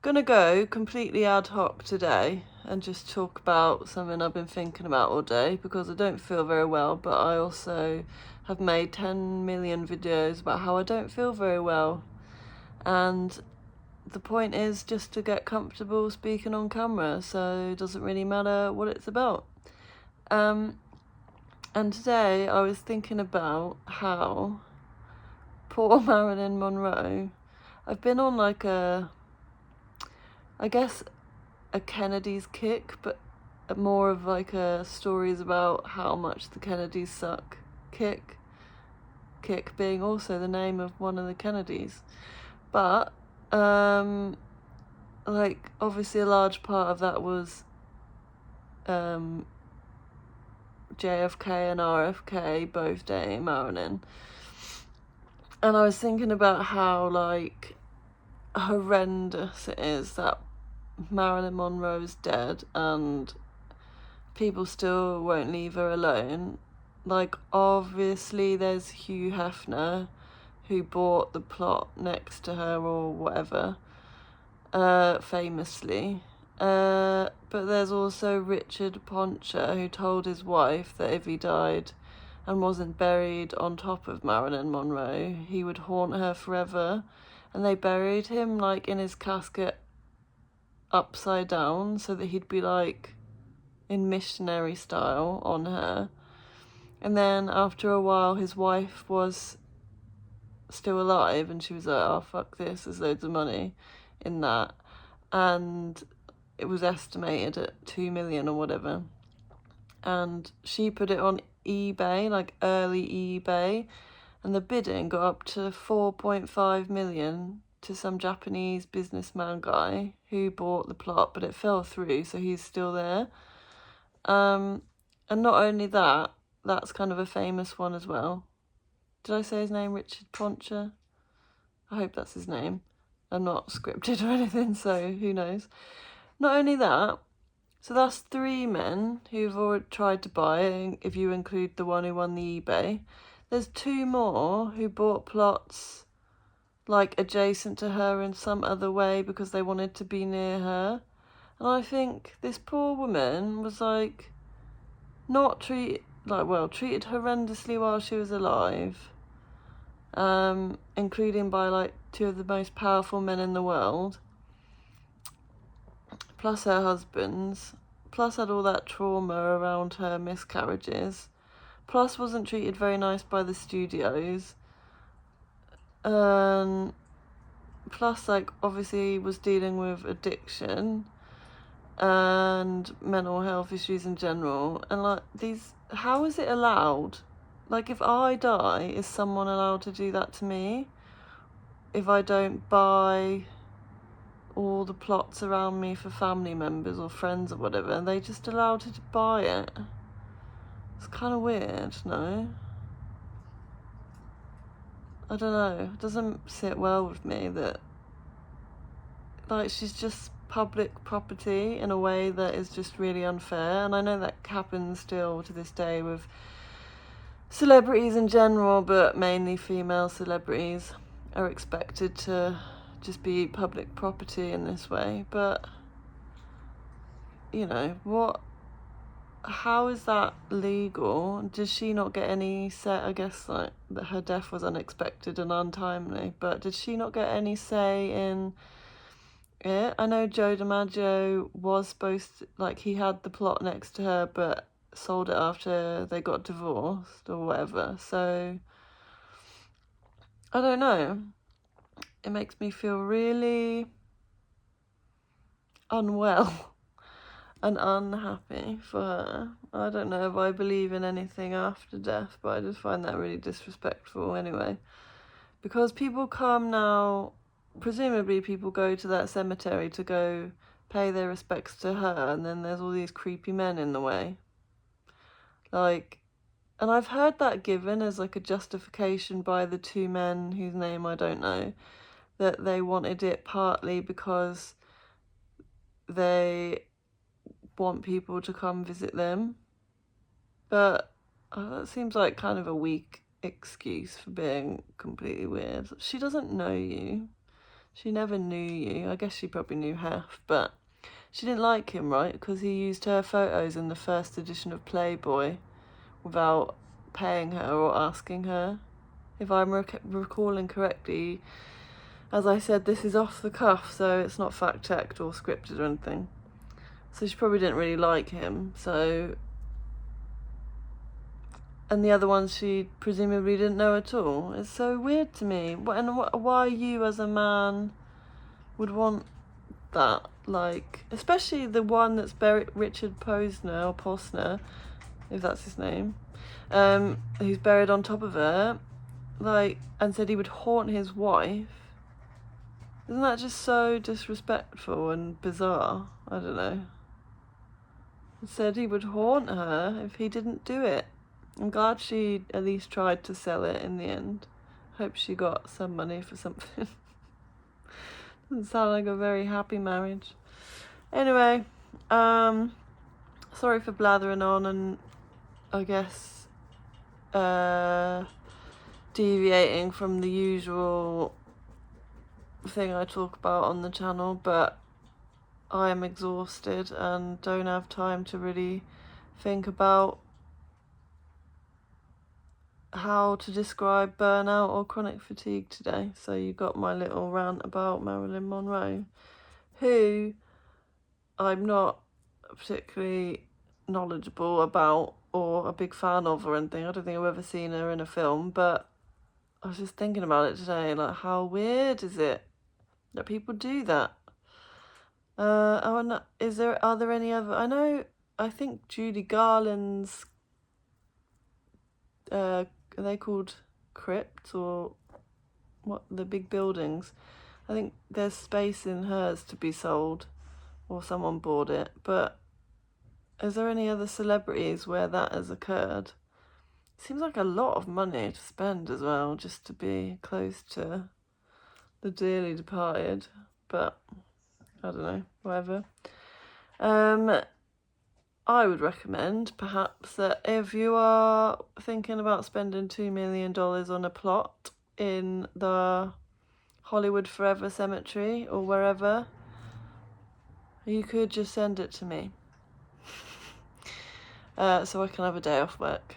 Gonna go completely ad hoc today and just talk about something I've been thinking about all day because I don't feel very well, but I also have made 10 million videos about how I don't feel very well. And the point is just to get comfortable speaking on camera, so it doesn't really matter what it's about. And today I was thinking about how poor Marilyn Monroe, I've been on like a Kennedy's kick, but more of like a stories about how much the Kennedys suck kick. Kick being also the name of one of the Kennedys. But, like, obviously a large part of that was JFK and RFK both dating Marilyn. And I was thinking about how, like, horrendous it is that Marilyn Monroe's dead and people still won't leave her alone. Like, obviously there's Hugh Hefner who bought the plot next to her or whatever, famously. But there's also Richard Poncher who told his wife that if he died and wasn't buried on top of Marilyn Monroe, he would haunt her forever. And they buried him like in his casket upside down so that he'd be like in missionary style on her. And then after a while his wife was still alive and she was like, oh fuck this, there's loads of money in that, and it was estimated at 2 million or whatever, and she put it on eBay, like early eBay, and the bidding got up to 4.5 million to some Japanese businessman guy who bought the plot, but it fell through, so he's still there. And not only that, that's kind of a famous one as well. Did I say his name, Richard Poncher? I hope that's his name. I'm not scripted or anything, so who knows. Not only that, so that's 3 men who've already tried to buy, if you include the one who won the eBay. There's 2 more who bought plots like adjacent to her in some other way because they wanted to be near her. And I think this poor woman was like not treated horrendously while she was alive, including by like 2 of the most powerful men in the world, plus her husbands, plus had all that trauma around her miscarriages, plus wasn't treated very nice by the studios, plus like obviously was dealing with addiction and mental health issues in general. And like these, how is it allowed? Like if I die, is someone allowed to do that to me? If I don't buy all the plots around me for family members or friends or whatever, and they just allowed her to buy it. It's kind of weird, no? I don't know. It doesn't sit well with me that, like, she's just public property in a way that is just really unfair. And I know that happens still to this day with celebrities in general, but mainly female celebrities are expected to just be public property in this way. But, you know, how is that legal? Did she not get any say? I guess like that her death was unexpected and untimely, but did she not get any say in it? I know Joe DiMaggio was supposed to, like, he had the plot next to her, but sold it after they got divorced or whatever. So I don't know. It makes me feel really unwell and unhappy for her. I don't know if I believe in anything after death, but I just find that really disrespectful anyway. Because people come now, presumably people go to that cemetery to go pay their respects to her, and then there's all these creepy men in the way. Like, and I've heard that given as like a justification by the 2 men whose name I don't know, that they wanted it partly because they want people to come visit them. But that seems like kind of a weak excuse for being completely weird. She doesn't know you. She never knew you. I guess she probably knew half, but she didn't like him, right? Because he used her photos in the first edition of Playboy without paying her or asking her. If I'm recalling correctly, as I said, this is off the cuff, so it's not fact-checked or scripted or anything. So she probably didn't really like him, so... And the other ones she presumably didn't know at all. It's so weird to me. Why you as a man would want that? Like, especially the one that's buried, Richard Posner, or Posner, if that's his name, who's buried on top of her, like, and said he would haunt his wife. Isn't that just so disrespectful and bizarre? I don't know. He said he would haunt her if he didn't do it. I'm glad she at least tried to sell it in the end. Hope she got some money for something. Doesn't sound like a very happy marriage. Anyway, sorry for blathering on and I guess deviating from the usual thing I talk about on the channel, but I am exhausted and don't have time to really think about how to describe burnout or chronic fatigue today. So you got my little rant about Marilyn Monroe, who I'm not particularly knowledgeable about or a big fan of or anything. I don't think I've ever seen her in a film, but I was just thinking about it today, like how weird is it that people do that? Are there any other? I think Judy Garland's are they called crypts or what, the big buildings? I think there's space in hers to be sold or someone bought it, but is there any other celebrities where that has occurred? Seems like a lot of money to spend as well, just to be close to the dearly departed, but I don't know, whatever. I would recommend, perhaps, that if you are thinking about spending $2 million on a plot in the Hollywood Forever Cemetery or wherever, you could just send it to me. So I can have a day off work.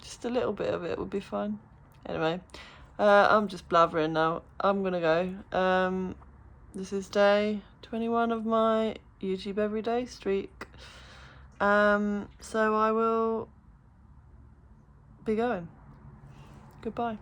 Just a little bit of it would be fine. Anyway, I'm just blathering now. I'm gonna go. This is day 21 of my YouTube everyday streak. So I will be going. Goodbye.